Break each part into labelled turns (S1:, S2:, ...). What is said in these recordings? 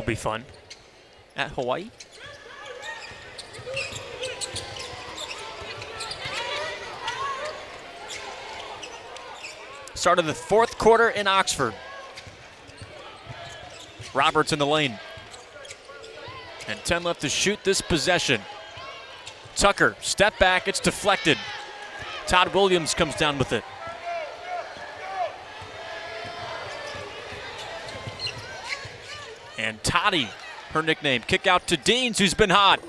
S1: will be fun at Hawaii. Start of the fourth quarter in Oxford. Roberts in the lane. And 10 left to shoot this possession. Tucker, step back, it's deflected. Todd Williams comes down with it. And Toddy, her nickname, kick out to Deans, who's been hot.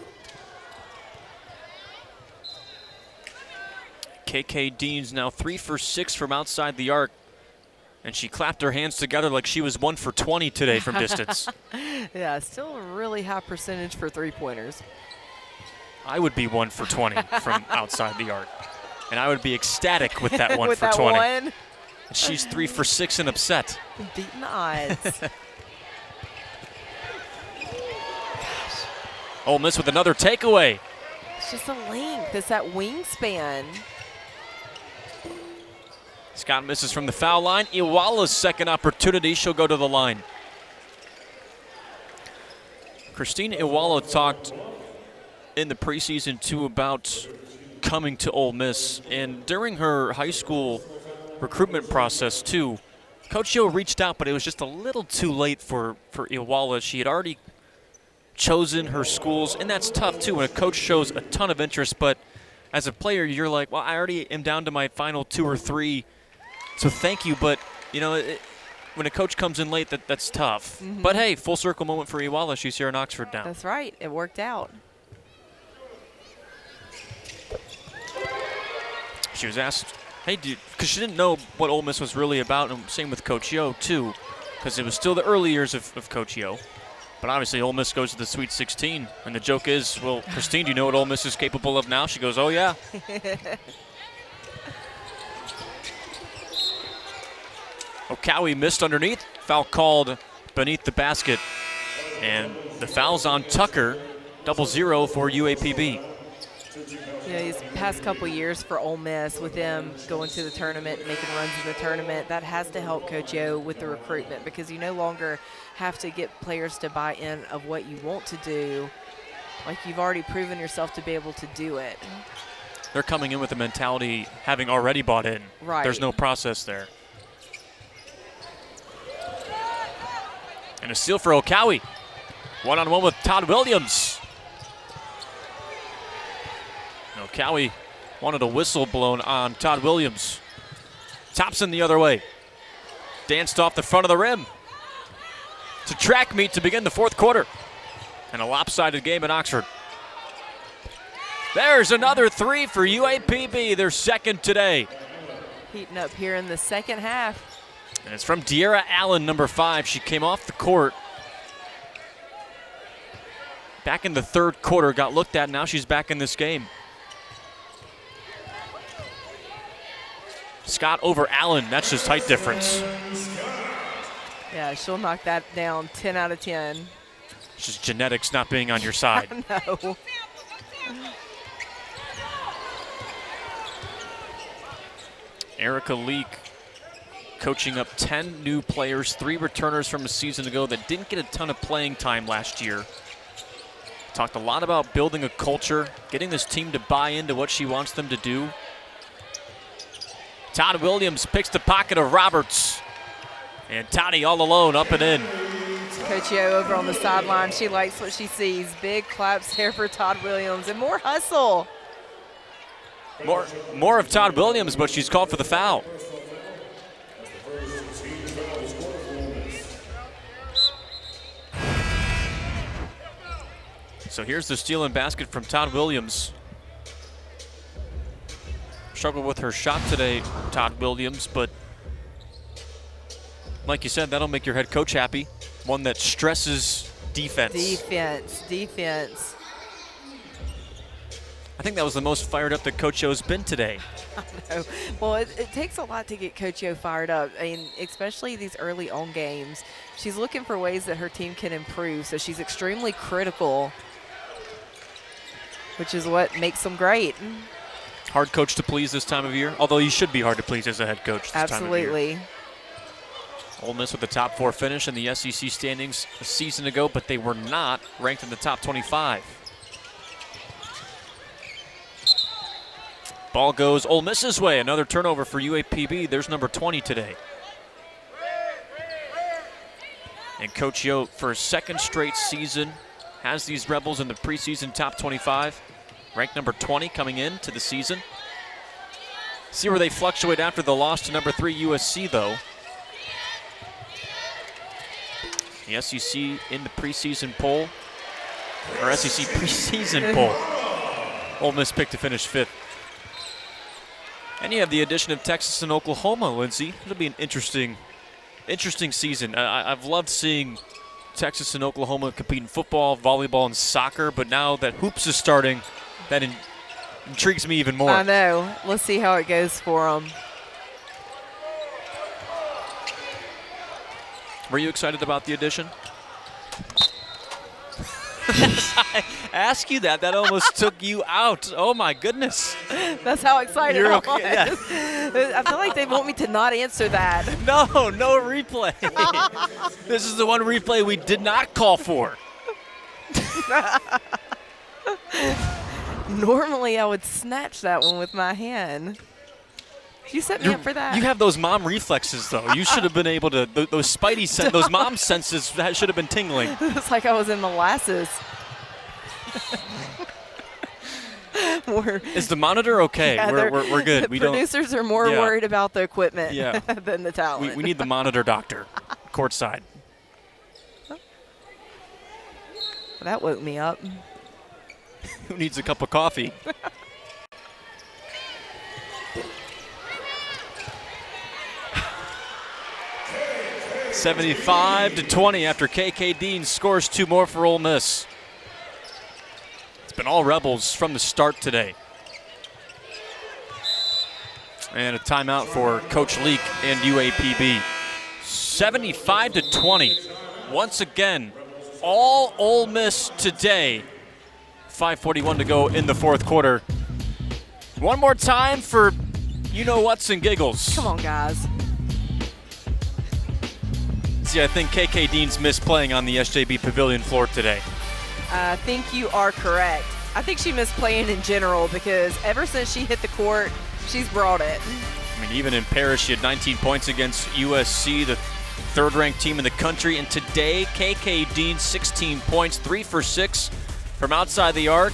S1: KK Deans now 3 for 6 from outside the arc. And she clapped her hands together like she was 1 for 20 today from distance.
S2: Yeah, still a really high percentage for three-pointers.
S1: I would be 1 for 20 from outside the arc. And I would be ecstatic with that 1
S2: with
S1: for
S2: that
S1: 20.
S2: One?
S1: And she's 3 for 6 and upset.
S2: Beating the odds.
S1: Ole Miss with another takeaway.
S2: It's just a length. It's that wingspan.
S1: Scott misses from the foul line. Iwala's second opportunity. She'll go to the line. Christina Iwala talked in the preseason, too, about coming to Ole Miss. And during her high school recruitment process, too, Coach Yo reached out, but it was just a little too late for Iwala. She had already chosen her schools, and that's tough, too, when a coach shows a ton of interest. But as a player, you're like, well, I already am down to my final 2 or 3. So thank you, but, you know, when a coach comes in late, that's tough.
S2: Mm-hmm.
S1: But, hey, full circle moment for Iwala. She's here in Oxford now.
S2: That's right. It worked out.
S1: She was asked, hey, because she didn't know what Ole Miss was really about, and same with Coach Yo, too, because it was still the early years of Coach Yo. But obviously, Ole Miss goes to the Sweet 16, and the joke is, well, Christine, do you know what Ole Miss is capable of now? She goes, oh, yeah. O'Cowie missed underneath. Foul called beneath the basket. And the foul's on Tucker. 0-0 for UAPB.
S2: You know, these past couple years for Ole Miss, with them going to the tournament, making runs in the tournament, that has to help Coach Yo with the recruitment, because you no longer have to get players to buy in of what you want to do. Like, you've already proven yourself to be able to do it.
S1: They're coming in with a mentality having already bought in.
S2: Right.
S1: There's no process there. And a steal for O'Cowie. One-on-one with Todd Williams. O'Cowie wanted a whistle blown on Todd Williams. Thompson the other way. Danced off the front of the rim. It's a track meet to begin the fourth quarter. And a lopsided game in Oxford. There's another 3 for UAPB, their second today.
S2: Heating up here in the second half.
S1: And it's from De'Ara Allen, number 5. She came off the court back in the third quarter, got looked at, now she's back in this game. Scott over Allen, that's just height difference.
S2: Yeah, she'll knock that down 10 out of 10.
S1: It's just genetics not being on your side.
S2: No.
S1: Erica Leak coaching up 10 new players, 3 returners from a season ago that didn't get a ton of playing time last year. Talked a lot about building a culture, getting this team to buy into what she wants them to do. Todd Williams picks the pocket of Roberts. And Toddy all alone, up and in.
S2: Coach Yo over on the sideline, she likes what she sees. Big claps here for Todd Williams, and more hustle.
S1: More of Todd Williams, but she's called for the foul. So here's the steal and basket from Todd Williams. Struggled with her shot today, Todd Williams, but like you said, that'll make your head coach happy. One that stresses defense.
S2: Defense.
S1: I think that was the most fired up that Coach Yo's been today.
S2: I know. Well, it takes a lot to get Coach Yo fired up. I mean, especially these early on games. She's looking for ways that her team can improve, so she's extremely critical, which is what makes them great.
S1: Hard coach to please this time of year, although you should be hard to please as a head coach this time of year.
S2: Absolutely.
S1: Ole Miss with the top 4 finish in the SEC standings a season ago, but they were not ranked in the top 25. Ball goes Ole Miss's way. Another turnover for UAPB. There's number 20 today. And Coach Yo, for a second straight season, has these Rebels in the preseason top 25. Ranked number 20 coming into the season. See where they fluctuate after the loss to number 3 USC, though. The SEC in the preseason poll, or SEC preseason poll. Ole Miss picked to finish 5th. And you have the addition of Texas and Oklahoma, Lindsay. It'll be an interesting season. I've loved seeing Texas and Oklahoma compete in football, volleyball, and soccer, but now that hoops is starting, that intrigues me even more.
S2: I know. Let's see how it goes for them.
S1: Were you excited about the addition? I asked you that. That almost took you out. Oh, my goodness.
S2: That's how excited
S1: You're
S2: I
S1: okay,
S2: was.
S1: yeah.
S2: I feel like they want me to not answer that.
S1: No replay. This is the one replay we did not call for.
S2: Normally, I would snatch that one with my hand. You set me up for that.
S1: You have those mom reflexes, though. You should have been able to, those spidey those mom senses that should have been tingling.
S2: It's like I was in molasses.
S1: Is the monitor okay?
S2: Yeah,
S1: we're good.
S2: The producers are more worried about the equipment than the talent.
S1: We need the monitor doctor courtside.
S2: That woke me up.
S1: Who needs a cup of coffee? (75-20) after KK Dean scores 2 more for Ole Miss. It's been all Rebels from the start today. And a timeout for Coach Leak and UAPB. 75-20. Once again, all Ole Miss today. 5:41 to go in the 4th quarter. One more time for you-know-whats and giggles.
S2: Come on, guys.
S1: See, I think KK Dean's missed playing on the SJB Pavilion floor today.
S2: I think you are correct. I think she missed playing in general because ever since she hit the court, she's brought it.
S1: I mean, even in Paris, she had 19 points against USC, the 3rd-ranked team in the country. And today, KK Dean, 16 points, 3 for 6 from outside the arc.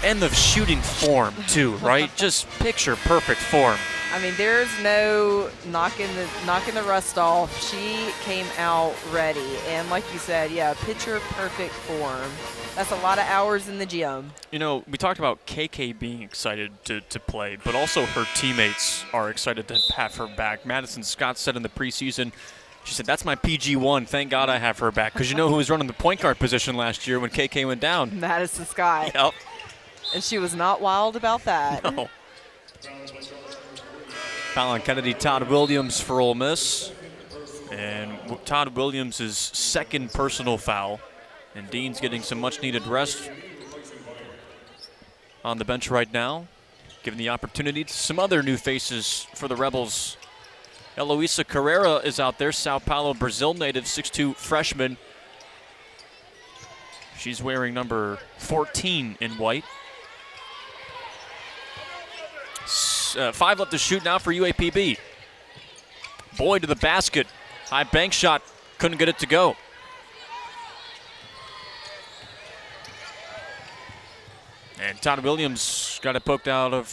S1: And the shooting form, too, right? Just picture-perfect form.
S2: I mean, there's no knocking the rust off. She came out ready. And like you said, picture-perfect form. That's a lot of hours in the gym.
S1: You know, we talked about KK being excited to play, but also her teammates are excited to have her back. Madison Scott said in the preseason, she said, "That's my PG1. Thank God I have her back." Because you know who was running the point guard position last year when KK went down?
S2: Madison Scott.
S1: Yep.
S2: And she was not wild about that.
S1: No. Foul on Kennedy, Todd Williams for Ole Miss. And Todd Williams' 2nd personal foul. And Dean's getting some much-needed rest on the bench right now, giving the opportunity to some other new faces for the Rebels. Eloisa Carrera is out there, Sao Paulo, Brazil native, 6'2" freshman. She's wearing number 14 in white. 5 left to shoot now for UAPB. Boyd to the basket. High bank shot. Couldn't get it to go. And Todd Williams got it poked out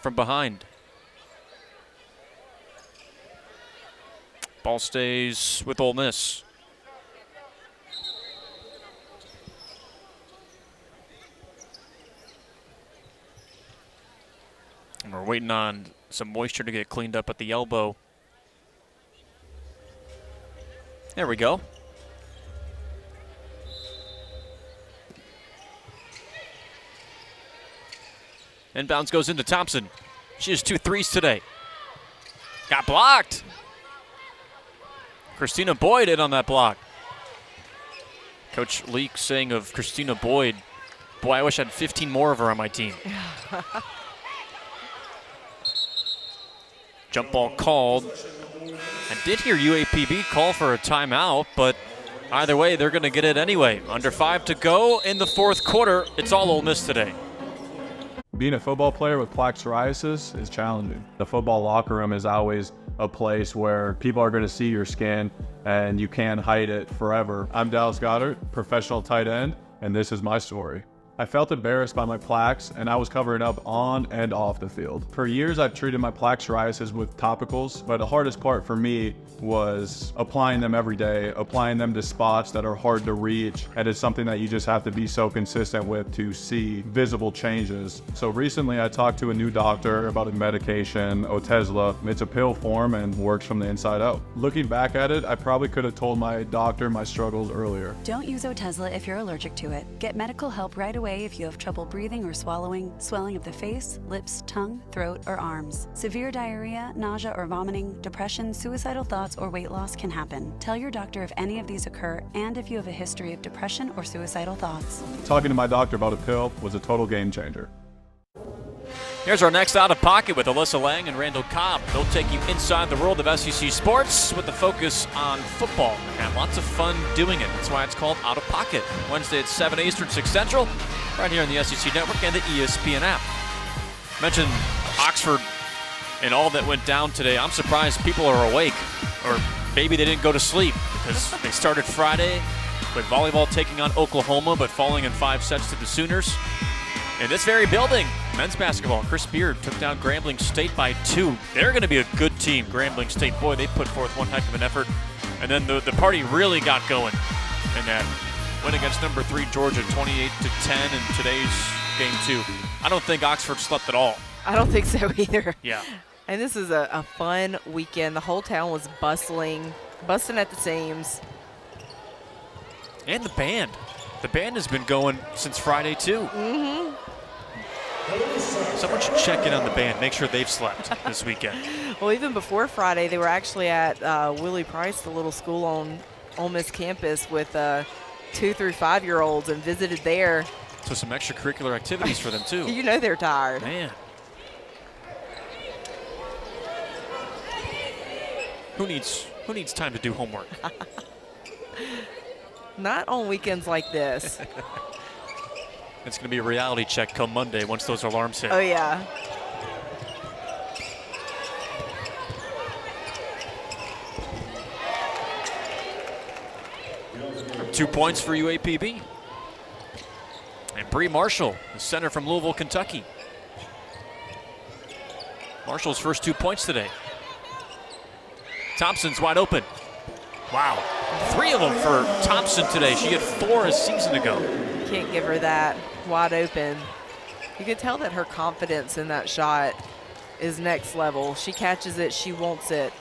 S1: from behind. Ball stays with Ole Miss. And we're waiting on some moisture to get cleaned up at the elbow. There we go. Inbounds goes into Thompson. She has 2 threes today. Got blocked. Christina Boyd in on that block. Coach Leak saying of Christina Boyd, "Boy, I wish I had 15 more of her on my team." Jump ball called. I did hear UAPB call for a timeout, but either way, they're going to get it anyway. Under 5 to go in the fourth quarter. It's all Ole Miss today.
S3: Being a football player with plaque psoriasis is challenging. The football locker room is always a place where people are going to see your skin and you can't hide it forever. I'm Dallas Goddard, professional tight end, and this is my story. I felt embarrassed by my plaques, and I was covering up on and off the field. For years, I've treated my plaque psoriasis with topicals, but the hardest part for me was applying them every day, applying them to spots that are hard to reach, and it's something that you just have to be so consistent with to see visible changes. So recently, I talked to a new doctor about a medication, Otezla. It's a pill form and works from the inside out. Looking back at it, I probably could have told my doctor my struggles earlier.
S4: Don't use Otezla if you're allergic to it. Get medical help right away if you have trouble breathing or swallowing, swelling of the face, lips, tongue, throat, or arms. Severe diarrhea, nausea or vomiting, depression, suicidal thoughts, or weight loss can happen. Tell your doctor if any of these occur and if you have a history of depression or suicidal thoughts.
S3: Talking to my doctor about a pill was a total game changer.
S1: Here's our next Out of Pocket with Alyssa Lang and Randall Cobb. They'll take you inside the world of SEC sports with the focus on football and have lots of fun doing it. That's why it's called Out of Pocket. Wednesday at 7 Eastern, 6 Central, right here on the SEC Network and the ESPN app. Mentioned Oxford and all that went down today. I'm surprised people are awake, or maybe they didn't go to sleep, because they started Friday with volleyball taking on Oklahoma but falling in 5 sets to the Sooners. In this very building, men's basketball, Chris Beard took down Grambling State by 2. They're going to be a good team, Grambling State. Boy, they put forth one heck of an effort. And then the party really got going in that win against number 3 Georgia, 28-10 in today's game 2. I don't think Oxford slept at all.
S2: I don't think so either.
S1: Yeah.
S2: And this is a fun weekend. The whole town was busting at the seams.
S1: And the band. The band has been going since Friday, too.
S2: Mm-hmm.
S1: Someone should check in on the band, make sure they've slept this weekend.
S2: Well, even before Friday, they were actually at Willie Price, the little school on Ole Miss campus, with 2 through 5-year-olds and visited there.
S1: So some extracurricular activities for them, too.
S2: You know they're tired.
S1: Man. Who needs time to do homework?
S2: Not on weekends like this.
S1: It's going to be a reality check come Monday once those alarms hit.
S2: Oh, yeah.
S1: From 2 points for UAPB. And Bree Marshall, the center from Louisville, Kentucky. Marshall's first 2 points today. Thompson's wide open. Wow. 3 of them for Thompson today. She had 4 a season ago.
S2: Can't give her that wide open. You could tell that her confidence in that shot is next level. She catches it, she wants it.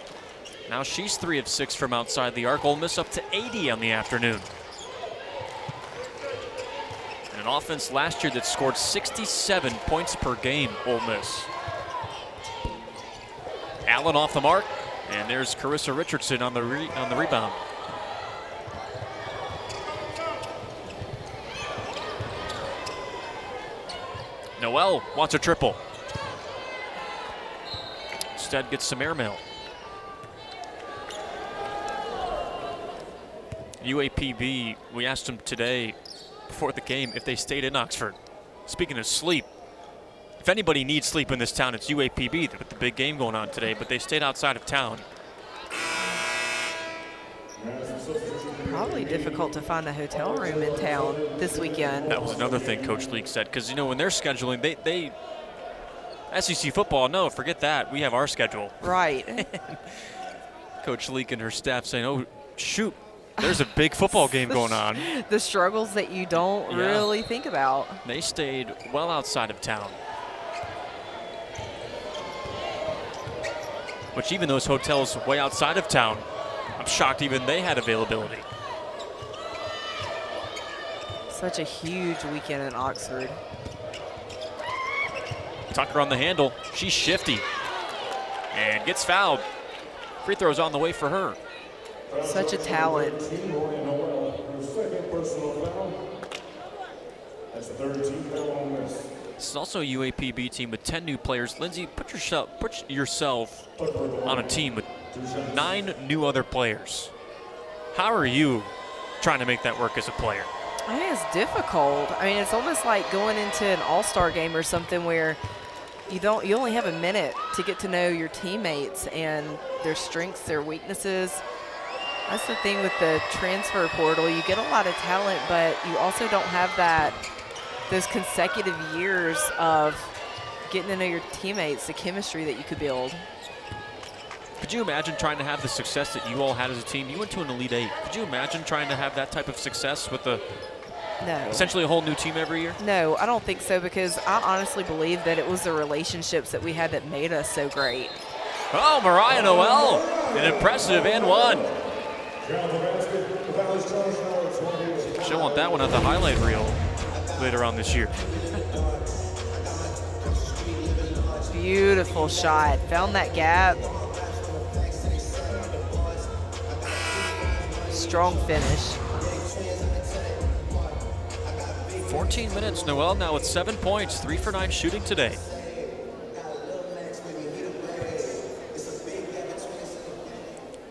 S1: Now she's 3 of 6 from outside the arc. Ole Miss up to 80 on the afternoon. And an offense last year that scored 67 points per game, Ole Miss. Allen off the mark, and there's Carissa Richardson on the rebound. Noel wants a triple. Instead gets some airmail. UAPB, we asked them today before the game if they stayed in Oxford. Speaking of sleep, if anybody needs sleep in this town, it's UAPB with the big game going on today, but they stayed outside of town.
S2: Probably difficult to find a hotel room in town this weekend.
S1: That was another thing Coach Leak said, because, you know, when they're scheduling, they SEC football, no, forget that. We have our schedule.
S2: Right.
S1: Coach Leak and her staff saying, oh, shoot, there's a big football game going on.
S2: The struggles that you don't really think about.
S1: They stayed well outside of town. Which even those hotels way outside of town, I'm shocked even they had availability.
S2: Such a huge weekend in Oxford.
S1: Tucker on the handle. She's shifty. And gets fouled. Free throw's on the way for her.
S2: Such a talent.
S5: That's the third team foul on this.
S1: This is also a UAPB team with 10 new players. Lindsay, put yourself on a team with 9 new other players. How are you trying to make that work as a player?
S2: I think it's difficult. I mean, it's almost like going into an all-star game or something where you only have a minute to get to know your teammates and their strengths, their weaknesses. That's the thing with the transfer portal. You get a lot of talent, but you also don't have those consecutive years of getting to know your teammates, the chemistry that you could build.
S1: Could you imagine trying to have the success that you all had as a team? You went to an Elite Eight. Could you imagine trying to have that type of success with essentially a whole new team every year?
S2: No, I don't think so, because I honestly believe that it was the relationships that we had that made us so great.
S1: Oh, Mariah Noel, an impressive and one. She'll want that one at the highlight reel later on this year.
S2: Beautiful shot. Found that gap. Strong finish.
S1: 14 minutes. Noel now with 7 points, 3 for 9 shooting today.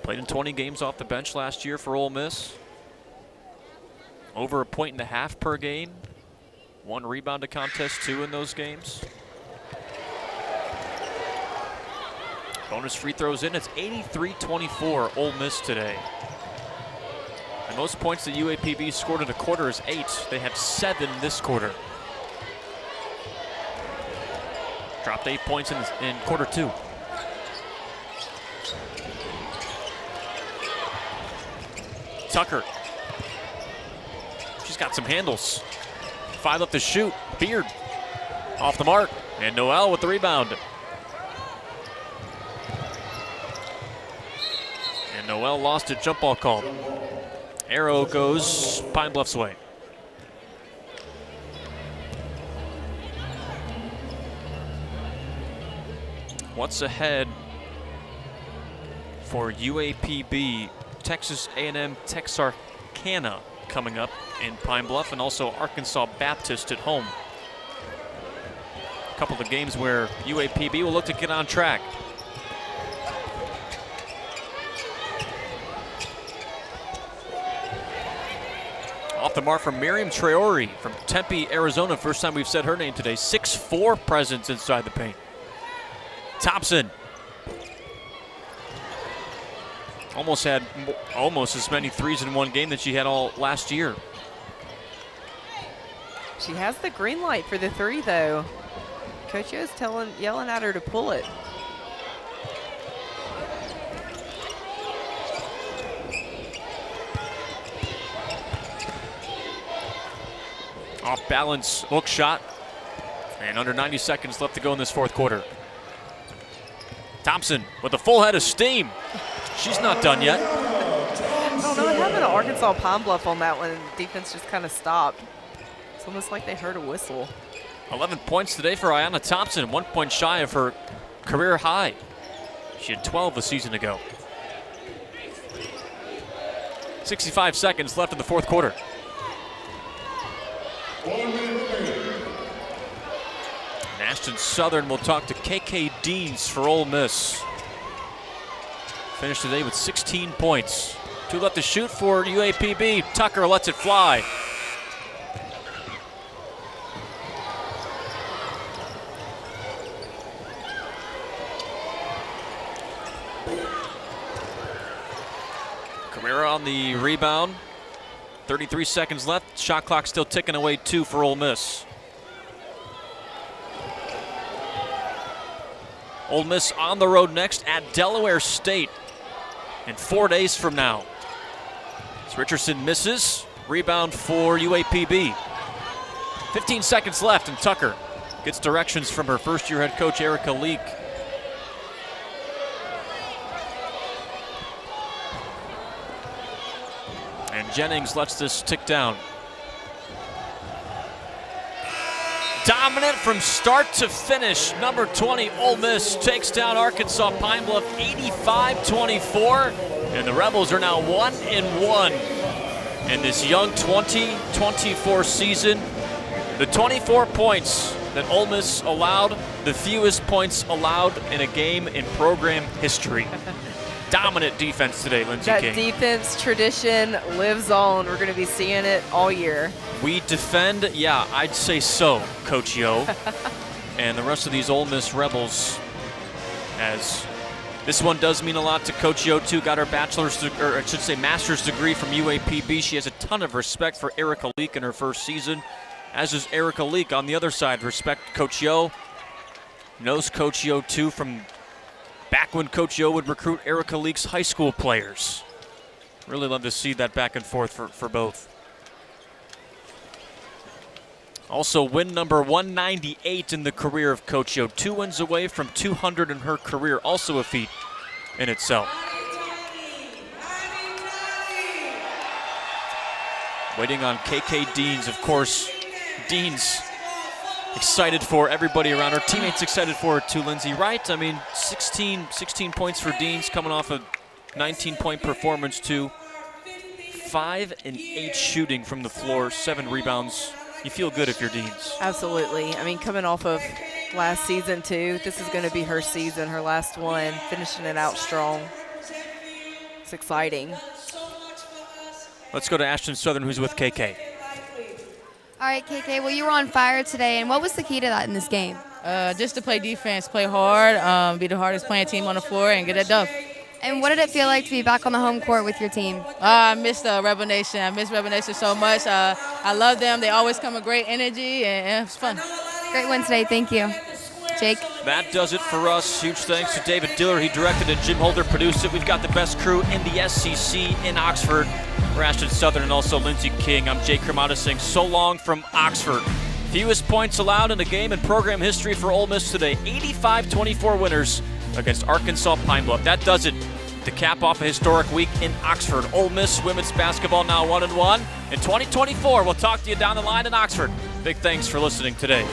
S1: Played in 20 games off the bench last year for Ole Miss. Over 1.5 points per game. 1 rebound to contest, 2 in those games. Bonus free throws in. It's 83-24 Ole Miss today. The most points that UAPB scored in a quarter is 8. They had 7 this quarter. Dropped 8 points in quarter 2. Tucker. She's got some handles. 5 left to shoot. Beard off the mark. And Noel with the rebound. And Noel lost a jump ball call. Arrow goes Pine Bluff's way. What's ahead for UAPB? Texas A&M Texarkana coming up in Pine Bluff, and also Arkansas Baptist at home. A couple of games where UAPB will look to get on track. Off the mark from Miriam Traore from Tempe, Arizona. First time we've said her name today. 6'4" presence inside the paint. Thompson. Almost had as many threes in one game that she had all last year.
S2: She has the green light for the 3, though. Coach O's yelling at her to pull it.
S1: Off balance hook shot. And under 90 seconds left to go in this fourth quarter. Thompson with a full head of steam. She's not done yet.
S2: I don't know what happened to Arkansas Pine Bluff on that one. The defense just kind of stopped. It's almost like they heard a whistle.
S1: 11 points today for Ayanna Thompson, 1 point shy of her career high. She had 12 a season ago. 65 seconds left in the fourth quarter. And Ashton Southern will talk to KK Deans for Ole Miss. Finished today with 16 points. 2 left to shoot for UAPB. Tucker lets it fly. Camara on the rebound. 33 seconds left. Shot clock still ticking away, 2 for Ole Miss. Ole Miss on the road next at Delaware State in 4 days from now. As Richardson misses, rebound for UAPB. 15 seconds left, and Tucker gets directions from her first-year head coach, Erica Leak. And Jennings lets this tick down. Dominant from start to finish. Number 20, Ole Miss takes down Arkansas Pine Bluff 85-24. And the Rebels are now 1-1 in this young 2024 season. The 24 points that Ole Miss allowed the fewest points allowed in a game in program history. Dominant defense today, Lindsey
S2: That
S1: King.
S2: defense tradition lives on. We're going to be seeing it all year.
S1: We defend, yeah, I'd say so, Coach Yo. And the rest of these Ole Miss Rebels, as this one does mean a lot to Coach Yo, too. Got her master's degree from UAPB. She has a ton of respect for Erica Leak in her first season, as does Erica Leak on the other side. Respect Coach Yo. Knows Coach Yo, too, from back when Coach Yo would recruit Erica Leak's high school players. Really love to see that back and forth for both. Also, win number 198 in the career of Coach Yo. 2 wins away from 200 in her career. Also a feat in itself. Waiting on KK Deans, of course. Deans excited for everybody around her. Teammates excited for her too, Lindsey, right? I mean, 16 points for Deans, coming off a 19-point performance too. 5 and 8 shooting from the floor, 7 rebounds. You feel good if you're Deans.
S2: Absolutely. I mean, coming off of last season too, this is going to be her season, her last one, finishing it out strong. It's exciting.
S1: Let's go to Ashton Southern, who's with KK.
S5: All right, KK, well, you were on fire today, and what was the key to that in this game?
S6: Just to play defense, play hard, be the hardest playing team on the floor, and get a dub.
S5: And what did it feel like to be back on the home court with your team?
S6: I missed Rebel Nation. I miss Rebel Nation so much. I love them. They always come with great energy, and it's fun.
S5: Great win today. Thank you. Jake?
S1: That does it for us. Huge thanks to David Diller. He directed it. Jim Holder produced it. We've got the best crew in the SEC in Oxford. We're Ashton Southern and also Lindsey King. I'm Jake Cremata saying so long from Oxford. Fewest points allowed in a game in program history for Ole Miss today. 85-24 winners against Arkansas Pine Bluff. That does it to cap off a historic week in Oxford. Ole Miss women's basketball now 1-1. In 2024, we'll talk to you down the line in Oxford. Big thanks for listening today.